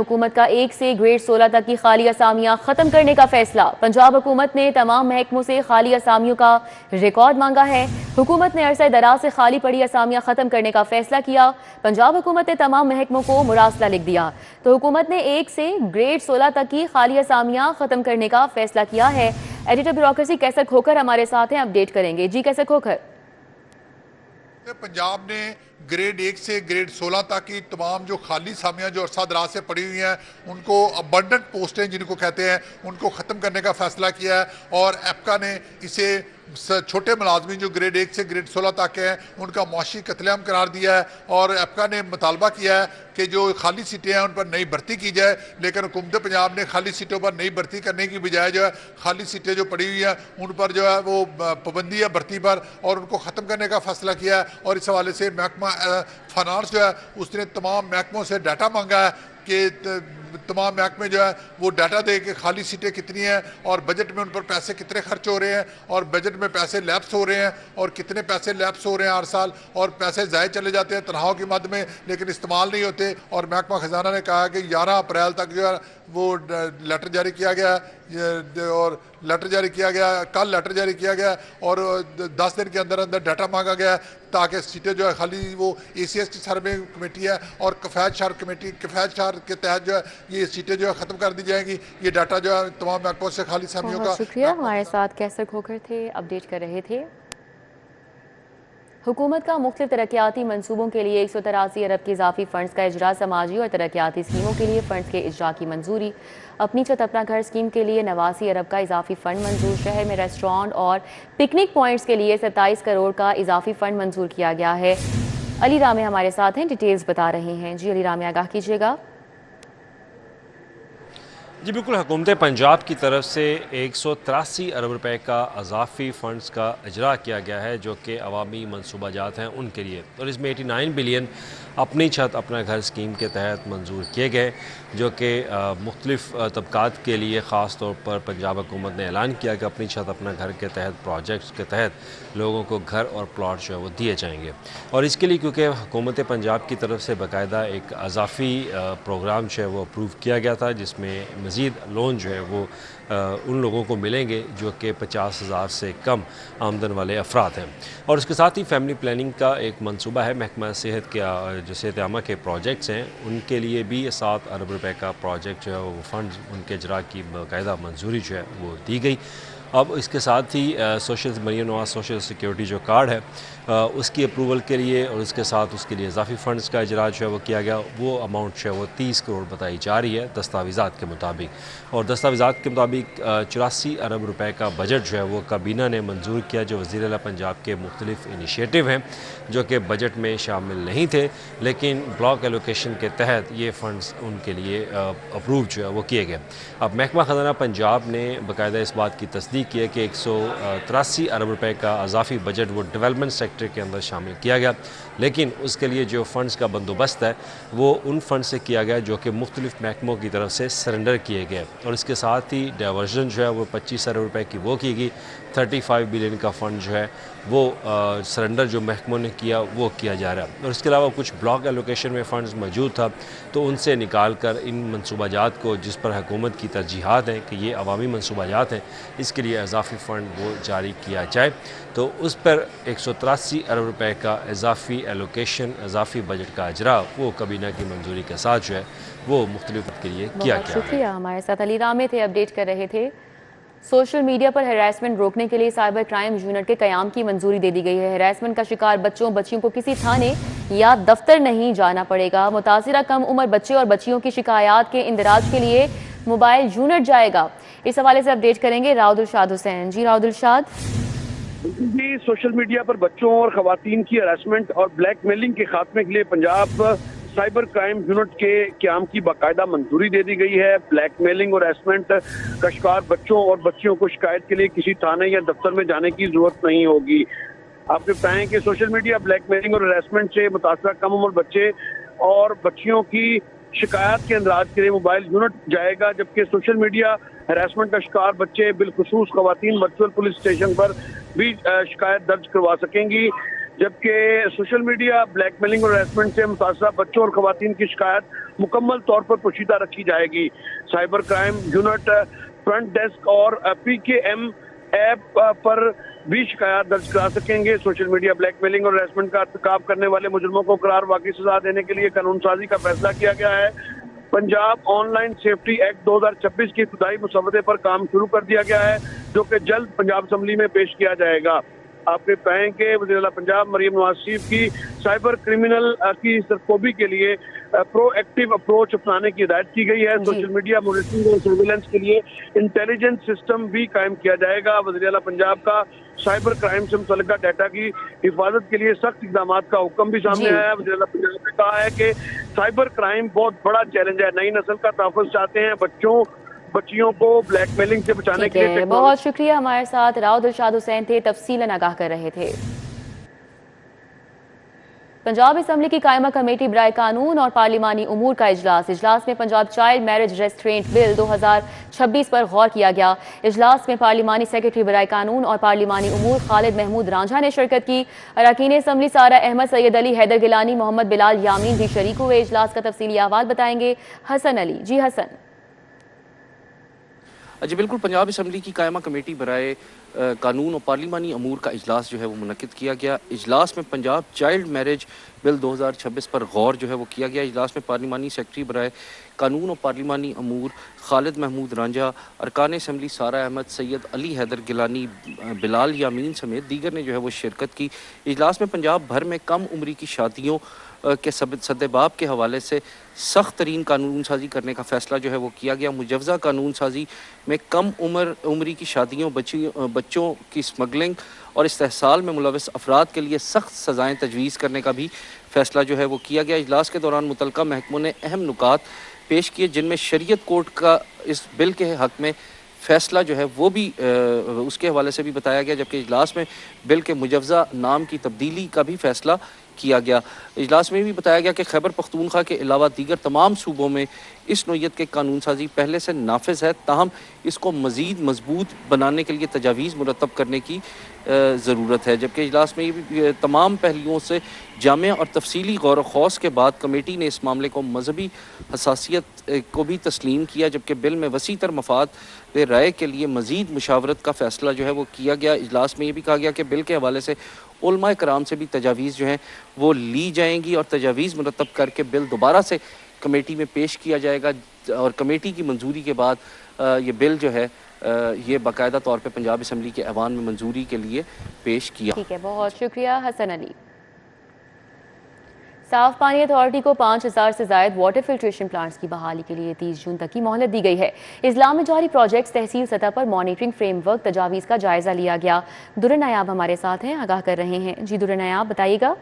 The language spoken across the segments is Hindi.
हुकूमत का 1 से ग्रेड 16 तक की खाली असामियां खत्म करने का फैसला। पंजाब हुकूमत ने तमाम महकमों से खाली असामियों का रिकॉर्ड मांगा है। हुकूमत ने अरसा दराज से खाली पड़ी असामियां खत्म करने का फैसला किया। पंजाब हुकूमत ने तमाम महकमों को मुरासला लिख दिया तो हुकूमत ने 1 से ग्रेड 16 तक की खाली असामियां खत्म करने का फैसला किया है। एडिटर ब्यूरोक्रेसी कैसर खोखर हमारे साथ हैं, अपडेट करेंगे। जी कैसर खोखर। पंजाब ने ग्रेड 1 से ग्रेड 16 तक की तमाम जो खाली सामियाँ जो अरसा दराज से पड़ी हुई हैं उनको अबंडेंट पोस्टें जिनको कहते हैं उनको ख़त्म करने का फैसला किया है और एप्का ने इसे छोटे मुलाजमीन जो ग्रेड 1 से ग्रेड 16 तक हैं उनका मुआशी कत्लेआम करार दिया है और एप्का ने मुतालबा किया है कि जो खाली सीटें हैं उन पर नई भर्ती की जाए। लेकिन हुकूमत पंजाब ने खाली सीटों पर नई भर्ती करने की बजाय जो है खाली सीटें जो पड़ी हुई हैं उन पर जो है वो पाबंदी है भर्ती पर और उनको ख़त्म करने का फैसला किया है। और इस हवाले से महकमा फाइनेंस जो है उसने तमाम महकमों से डाटा मांगा है कि तमाम महकमे जो है वो डाटा दे कि खाली सीटें कितनी हैं और बजट में उन पर पैसे कितने खर्च हो रहे हैं और बजट में पैसे लैप्स हो रहे हैं और कितने पैसे लैप्स हो रहे हैं हर साल और पैसे ज़ाय चले जाते हैं तनख्वाहों की मद में लेकिन इस्तेमाल नहीं होते। और महकमा ख़जाना ने कहा कि 11 अप्रैल तक जो है वो लेटर जारी किया गया और लेटर जारी किया गया कल लेटर जारी किया गया और 10 दिन के अंदर अंदर डाटा मांगा गया ताकि सीटें जो है खाली वो ACS की सर्वे कमेटी है और कफ़ायत शहर कमेटी कफ़ायत शहर के तहत जो है ये सीटें जो है ख़त्म कर दी जाएंगी। ये डाटा जो है तमाम महकमों से खाली सामियों का। शुक्रिया, हमारे साथ कैसर खोखर थे, अपडेट कर रहे थे। हुकूमत का मुख्तलिफ तरक्याती मनसूबों के लिए 183 अरब के इजाफी फंड्स का इजरा। समाजी और तरक्याती स्कीमों के लिए फंड्स के इजरा की मंजूरी। अपनी छत अपना घर स्कीम के लिए 89 अरब का इजाफी फंड मंजूर। शहर में रेस्टोरेंट और पिकनिक पॉइंट्स के लिए 27 करोड़ का इजाफी फंड मंजूर किया गया है। अली रामे हमारे साथ हैं, डिटेल्स बता रहे हैं। जी अली रामे, आगाह कीजिएगा। जी बिल्कुल, हुकूमत पंजाब की तरफ से 183 अरब रुपए का अजाफी फ़ंड्स का इजरा किया गया है जो कि अवामी मनसूबाजात हैं उनके लिए और इसमें 89 बिलियन अपनी छत अपना घर स्कीम के तहत मंजूर किए गए जो कि मुख्तलिफ तबकात के लिए ख़ास तौर पर पंजाब हुकूमत ने ऐलान किया कि अपनी छत अपना घर के तहत प्रोजेक्ट्स के तहत लोगों को घर और प्लाट जो है वो दिए जाएंगे। और इसके लिए क्योंकि हुकूमत पंजाब की तरफ से बाकायदा एक अजाफी प्रोग्राम जो है वो अप्रूव किया गया था जिसमें मज़ीद लोन जो है वो उन लोगों को मिलेंगे जो कि 50,000 से कम आमदन वाले अफराद हैं। और उसके साथ ही फैमिली प्लानिंग का एक मंसूबा है। महकमा सेहत के जो सेहत आमा के प्रोजेक्ट्स हैं उनके लिए भी 7 अरब रुपए का प्रोजेक्ट जो है वो फ़ंड उनके इजरा की बाकायदा मंजूरी जो है वो दी गई। अब इसके साथ ही social Maryam Nawaz social security जो कार्ड है उसकी अप्रूवल के लिए और उसके साथ उसके लिए इजाफी फ़ंड्स का इजरा जो है वो किया गया। वो अमाउंट जो है वो 30 करोड़ बताई जा रही है दस्तावेज़ात के मुताबिक। और दस्तावेज़ात के मुताबिक 84 अरब रुपए का बजट जो है वो काबीना ने मंजूर किया जो वज़ीर आला पंजाब के मुख्तलिफ इनिशिएटिव हैं जो कि बजट में शामिल नहीं थे लेकिन ब्लॉक एलोकेशन के तहत ये फ़ंड्स उनके लिए अप्रूव जो है वो किए गए। अब महकमा ख़जाना पंजाब ने बाकायदा इस बात की तस्दीक की है कि 183 अरब रुपए का अजाफी बजट वो डेवलपमेंट सेक्टर के अंदर शामिल किया गया लेकिन उसके लिए जो फ़ंड्स का बंदोबस्त है वो उन फ़ंड से किया गया जो कि मुख्तलिफ महकमों की तरफ से सरेंडर किए गए। और इसके साथ ही डाइवर्जन जो है वो 25 अरब रुपए की वो की गई। 35 बिलियन का फ़ंड जो है वो सरेंडर जो महकमों ने किया वो किया जा रहा है। और इसके अलावा कुछ ब्लॉक एलोकेशन में फ़ंड्स मौजूद था तो उनसे निकाल कर इन मनसूबाजात को जिस पर हुकूमत की तरजीहात हैं कि ये अवामी मनसूबाजात हैं इसके लिए इजाफी फ़ंड वो जारी किया जाए तो उस पर 183 अरब रुपए का इजाफी एलोकेशन इजाफी बजट का इजरा वो काबीना की मंजूरी के साथ जो है वो मुख्तलिफ के लिए किया गया। शुक्रिया, हमारे साथ अली रामे थे, अपडेट कर रहे थे। सोशल मीडिया पर हैरेसमेंट रोकने के लिए साइबर क्राइम यूनिट के क़याम की मंजूरी दे दी गई है। हैरेसमेंट का शिकार बच्चों बच्चियों को किसी थाने या दफ्तर नहीं जाना पड़ेगा। मुतासिरा कम उम्र बच्चे और बच्चियों की शिकायत के इंदराज के लिए मोबाइल यूनिट जाएगा। इस हवाले से अपडेट करेंगे राउदुलशाद हुसैन। जी राउदुलशाद। जी, सोशल मीडिया पर बच्चों और खवातीन की हरासमेंट और ब्लैकमेलिंग के खात्मे के लिए पंजाब साइबर क्राइम यूनिट के क्याम की बाकायदा मंजूरी दे दी गई है। ब्लैकमेलिंग और हरासमेंट का शिकार बच्चों और बच्चियों को शिकायत के लिए किसी थाने या दफ्तर में जाने की जरूरत नहीं होगी। आपको बताएं कि सोशल मीडिया ब्लैकमेलिंग और हरासमेंट से मुतासरा कम उम्र बच्चे और बच्चियों की शिकायत के अंदाज के लिए मोबाइल यूनिट जाएगा जबकि सोशल मीडिया हरासमेंट का शिकार बच्चे बिलखुसूस खवातीन वर्चुअल पुलिस स्टेशन पर भी शिकायत दर्ज करवा सकेंगी। जबकि सोशल मीडिया ब्लैकमेलिंग और हैरेसमेंट से मुतासरा बच्चों और खवातीन की शिकायत मुकम्मल तौर पर पोशीदा रखी जाएगी। Cyber crime unit front desk और PKM ऐप पर भी शिकायत दर्ज करा सकेंगे। सोशल मीडिया ब्लैकमेलिंग और हैरेसमेंट का अर्तकाब करने वाले मुजरिमों को करार वाकई सजा देने के लिए कानून साजी का फैसला किया गया है। पंजाब ऑनलाइन सेफ्टी एक्ट 2026 की इब्तदाई मसवदे पर काम शुरू कर दिया गया है, जो कि जल्द पंजाब असम्बली में पेश किया जाएगा। आपके बताएं कि वज़ीर आला पंजाब मरियम नवाज शरीफ की साइबर क्रिमिनल की सरकोबी के लिए प्रोएक्टिव अप्रोच अपनाने की हिदायत की गई है। सोशल मीडिया मॉनिटरिंग और सर्विलेंस के लिए इंटेलिजेंस सिस्टम भी कायम किया जाएगा। वज़ीर आला पंजाब का साइबर क्राइम से मुतल्लिका डाटा की हिफाजत के लिए सख्त इक़दाम का हुक्म भी सामने आया है। वज़ीर आला पंजाब ने कहा है कि साइबर क्राइम बहुत बड़ा चैलेंज है। नई नस्ल का तहफ़्फ़ुज़ चाहते हैं, बच्चियों को ब्लैकमेलिंग से बचाने के लिए। बहुत शुक्रिया, हमारे साथ राव दिलशाद हुसैन थे, तफसीलन आगाह कर रहे थे। पंजाब असम्बली की कायमा कमेटी बराए कानून और पार्लिमानी उमूर का इजलास में Punjab child marriage restaurant bill 2026 पर गौर किया गया। इजलास में पार्लिमानी सेक्रेटरी बराए कानून और पार्लिमानी उमूर खालिद महमूद रांझा ने शिरकत की। अरकान असम्बली सारा अहमद, सैयद अली, हैदर गिलानी, मोहम्मद बिलाल यामीन भी शरीक हुए। इजलास का तफसीली अहवाल बताएंगे हसन अली। जी हसन। जी बिल्कुल, पंजाब असम्बली की कायमा कमेटी बराए कानून और पार्लिमानी अमूर का इजलास जो है वो मुनक्किद किया गया। इजलास में पंजाब चाइल्ड मैरिज बिल 2026 पर गौर जो है वो किया गया। इजलास में पार्लिमानी सेक्रेटरी बराए कानून और पार्लिमानी अमूर खालिद महमूद रांझा, अरकान असम्बली सारा अहमद, सैयद अली, हैदर गिलानी, बिलाल यामीन समेत दीगर ने जो है वो शिरकत की। इजलास में पंजाब भर में कम उम्री की शादियों के सद्देबाब के हवाले से सख्त तरीन कानून साजी करने का फ़ैसला जो है वो किया गया। मुजवज़ा कानून साजी में कम उम्री की शादियों, बच्चों की स्मगलिंग और इस्तेहसाल में मुलविस अफराद के लिए सख्त सज़ाएँ तजवीज़ करने का भी फ़ैसला जो है वो किया गया। इजलास के दौरान मुतल्लिका महकमों ने अहम नुकात पेश किए, जिनमें शरीयत कोर्ट का इस बिल के हक़ में फ़ैसला जो है वो भी उसके हवाले से भी बताया गया। जबकि इजलास में बिल के मुजवज़ा नाम की तब्दीली का भी फ़ैसला किया गया। इजलास में भी बताया गया कि खैबर पख्तूनख्वा के अलावा दीगर तमाम सूबों में इस नोयत के कानून साजी पहले से नाफिज है, ताहम इसको मज़ीद मजबूत बनाने के लिए तजावीज़ मुरतब करने की ज़रूरत है। जबकि इजलास में ये भी तमाम पहलुओं से जामे और तफसीली गौर व खौस के बाद कमेटी ने इस मामले को मजहबी हसासियत को भी तस्लीम किया। जबकि बिल में वसी तर मफाद राय के लिए मज़ीद मुशावरत का फ़ैसला जो है वो किया गया। इजलास में ये भी कहा गया कि बिल के हवाले से उलमा कराम से भी तजावीज़ जो हैं वो ली जाएंगी और तजावीज़ मुरतब करके बिल दोबारा से कमेटी में पेश किया जाएगा और कमेटी की मंजूरी के बाद ये बिल जो है ये बाकायदा तौर पे पंजाब असम्बली के ऐवान में मंजूरी के लिए पेश किया। ठीक है, बहुत शुक्रिया हसन अली। साफ पानी अथॉरिटी को 5000 से ज़ायद वाटर फिल्ट्रेशन प्लांट्स की बहाली के लिए 30 जून तक की मोहलत दी गई है। इजलास में जारी प्रोजेक्ट्स तहसील सतह पर मॉनिटरिंग फ्रेमवर्क तजावीज़ का जायजा लिया गया। दुर्र नायाब हमारे साथ हैं, आगाह कर रहे हैं। जी दुर्र नायाब, बताइएगा।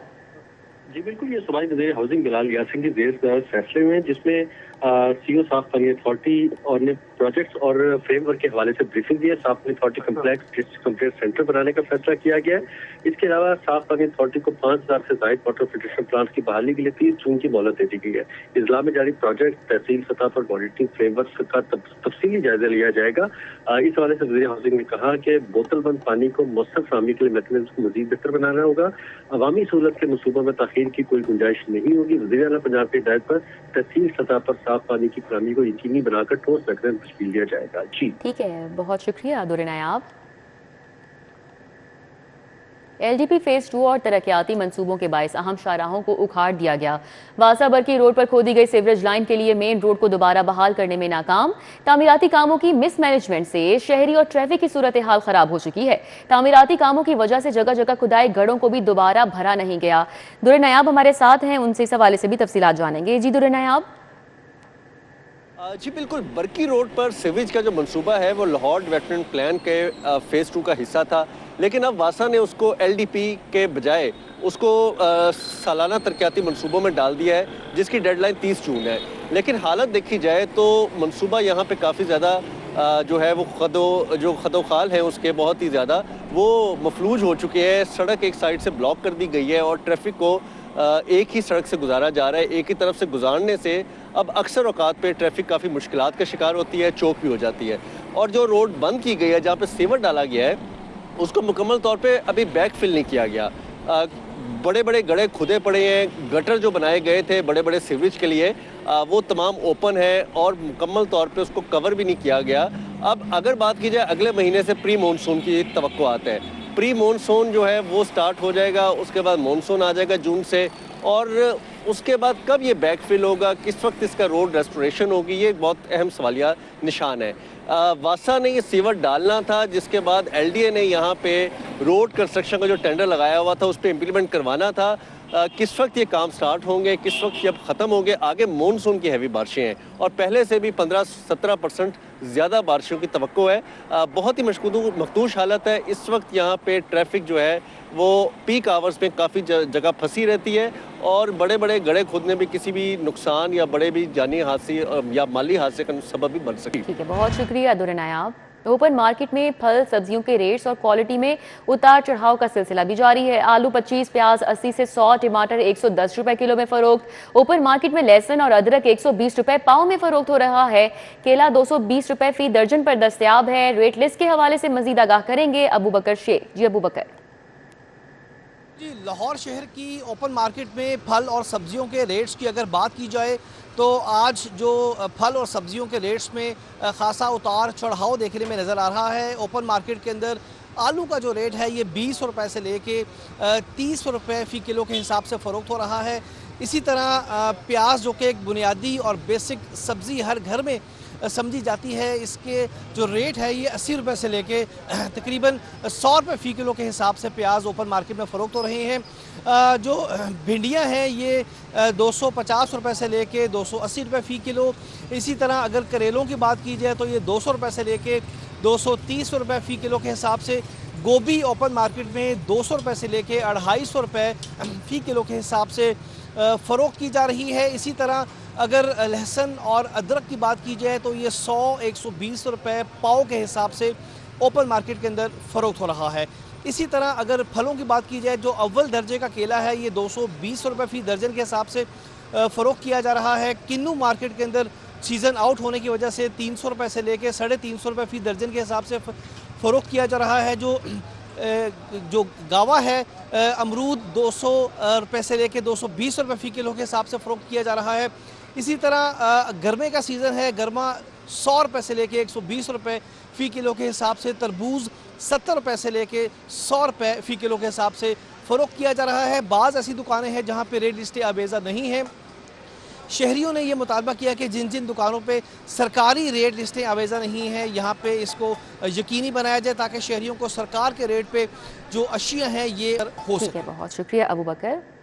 जी बिल्कुल, ये सूबाई वज़ीर हाउसिंग बिलाल यासिन की जेर फैसले हुए हैं, जिसमें CO साफ पानी अथॉरिटी और ने प्रोजेक्ट्स और फ्रेमवर्क के हवाले से ब्रीफिंग दी है। साफ पानी authority complex district complaint centre बनाने का फैसला किया गया है। इसके अलावा साफ पानी अथॉरिटी को 5000 से ज़ायद वाटर फिल्ट्रेशन प्लांट्स की बहाली के लिए 30 जून की मोहलत दे दी गई है। इजलास में जारी प्रोजेक्ट तहसील सतह पर मॉनिटरिंग फ्रेमवर्क का तफसीली जायजा लिया जाएगा। इस हवाले से वज़ीर हाउसिंग ने कहा कि बोतलबंद पानी को मौसर फराहमी के लिए मैकेनिज्म को मज़ीद बेहतर बनाना होगा। अवामी सहूलत के मनसूबों में ताख़ीर की कोई गुंजाइश नहीं होगी। वज़ीर आला पंजाब की हिदायत पर तहसील सतह पर साफ पानी की फराहमी को यकीनी बनाकर ठोस मैकेनिज्म तश्कील दिया जाएगा। जी ठीक है, बहुत शुक्रिया दुर्र नायाब। LDP फेज 2 और तरक्याती मंसूबों के बायस अहम शाहराहों को उखाड़ दिया गया। वासा बरकी रोड पर खोदी गई सीवरेज लाइन के लिए मेन रोड को दोबारा बहाल करने में नाकाम। तामीराती कामों की मिसमैनेजमेंट से शहरी और ट्रैफिक की सूरत हाल खराब हो चुकी है। तामीराती कामों की वजह से जगह जगह खुदाई गढ़ों को भी दोबारा भरा नहीं गया। दुर्र नायाब हमारे साथ हैं, उनसे इस हवाले से भी तफसीलात जानेंगे। जी दुर्र नायाब। जी बिल्कुल, बरकी रोड पर सीवेज का जो मंसूबा है वो लाहौर डेवलपमेंट प्लान के फेज़ 2 का हिस्सा था, लेकिन अब वासा ने उसको LDP के बजाय उसको सालाना तरक्याती मंसूबों में डाल दिया है, जिसकी डेडलाइन 30 जून है। लेकिन हालत देखी जाए तो मंसूबा यहाँ पे काफ़ी ज़्यादा जो है वो खदोखाल है उसके बहुत ही ज़्यादा वो मफलूज हो चुके हैं। सड़क एक साइड से ब्लॉक कर दी गई है और ट्रैफिक को एक ही सड़क से गुजारा जा रहा है। एक ही तरफ से गुजारने से अब अक्सर औकात पे ट्रैफिक काफ़ी मुश्किलात का शिकार होती है, चौक भी हो जाती है। और जो रोड बंद की गई है, जहाँ पे सीवर डाला गया है, उसको मुकम्मल तौर पे अभी बैक फिल नहीं किया गया। बड़े बड़े गड्ढे खुदे पड़े हैं, गटर जो बनाए गए थे बड़े बड़े सीवरेज के लिए वो तमाम ओपन है और मुकम्मल तौर पे उसको कवर भी नहीं किया गया। अब अगर बात की जाए अगले महीने से प्री मानसून की तवक्कुआत है, प्री मानसून जो है वो स्टार्ट हो जाएगा, उसके बाद मानसून आ जाएगा जून से, और उसके बाद कब ये बैकफिल होगा, किस वक्त इसका रोड रेस्टोरेशन होगी, ये एक बहुत अहम सवालिया निशान है। वासा ने ये सीवर डालना था, जिसके बाद एलडीए ने यहाँ पे रोड कंस्ट्रक्शन का जो टेंडर लगाया हुआ था उस पर इम्प्लीमेंट करवाना था। किस वक्त ये काम स्टार्ट होंगे, किस वक्त जब ख़त्म होंगे, आगे मानसून की हैवी बारिशें हैं और पहले से भी 15-17% ज़्यादा बारिशों की तवक्को है। बहुत ही मखदूश हालत है इस वक्त। यहाँ पे ट्रैफिक जो है वो पीक आवर्स में काफ़ी जगह फंसी रहती है और बड़े बड़े गड्ढे खोदने में किसी भी नुकसान या बड़े भी जानी हादसे या माली हादसे का सबब भी बन सके। ठीक है, बहुत शुक्रिया दुर्र नायाब। ओपन मार्केट में फल सब्जियों के रेट्स और क्वालिटी में उतार चढ़ाव का सिलसिला भी जारी है। आलू 25, प्याज 80 से 100, टमाटर 110 रुपए किलो में फरोख्त। ओपन मार्केट में लहसुन और अदरक 120 रुपए पाव में फरोख्त हो रहा है। केला 220 रुपए फी दर्जन पर दस्तयाब है। रेट लिस्ट के हवाले से मजीद आगाह करेंगे अबू बकर शेख। जी अबू बकर। जी, लाहौर शहर की ओपन मार्केट में फल और सब्जियों के रेट्स की अगर बात की जाए तो आज जो फल और सब्जियों के रेट्स में खासा उतार चढ़ाव देखने में नज़र आ रहा है। ओपन मार्केट के अंदर आलू का जो रेट है ये 20 रुपए से लेके 30 रुपए फ़ी किलो के हिसाब से फ़रोख्त हो रहा है। इसी तरह प्याज जो कि एक बुनियादी और बेसिक सब्ज़ी हर घर में समझी जाती है, इसके जो रेट है ये 80 रुपए से लेके तकरीबन 100 रुपए फ़ी किलो के हिसाब से प्याज ओपन मार्केट में फ़रोख्त हो रहे हैं। जो भिंडियां हैं ये 250 रुपए से लेके 280 रुपए फ़ी किलो। इसी तरह अगर करेलों की बात की जाए तो ये 200 रुपए से लेके 230 रुपए फ़ी किलो के हिसाब से। गोभी ओपन मार्केट में 200 रुपए से लेके 250 रुपए फ़ी किलो के हिसाब से फ़रोख्त की जा रही है। इसी तरह अगर लहसुन और अदरक की बात की जाए तो ये 100-120 रुपए पाव के हिसाब से ओपन मार्केट के अंदर फ़रोख्त हो रहा है। इसी तरह अगर फलों की बात की जाए, जो अव्वल दर्जे का केला है ये 220 रुपए फ़ी दर्जन के हिसाब से फ़रोख्त किया जा रहा है। किन्नू मार्केट के अंदर सीज़न आउट होने की वजह से 300 रुपए से लेके 350 रुपए फ़ी दर्जन के हिसाब से फ़रोख्त किया जा रहा है। जो गावा है अमरूद 200 रुपए से लेके 220 रुपए फ़ी किलो के हिसाब से फ़रोख्त किया जा रहा है। इसी तरह गर्मे का सीज़न है, गर्मा 100 रुपए से लेके 120 रुपए फ़ी किलो के हिसाब से। तरबूज 70 रुपए से लेके 100 रुपए फ़ी किलो के हिसाब से फ़रोख्त किया जा रहा है। बाज़ ऐसी दुकानें हैं जहाँ पे रेट लिस्टें आवेज़ा नहीं हैं। शहरियों ने ये मुतालबा किया कि जिन जिन दुकानों पे सरकारी रेट लिस्टें आवेज़ा नहीं हैं यहाँ पे इसको यकीनी बनाया जाए ताकि शहरियों को सरकार के रेट पे जो अशिया हैं ये हो सके। बहुत शुक्रिया अबू बकर।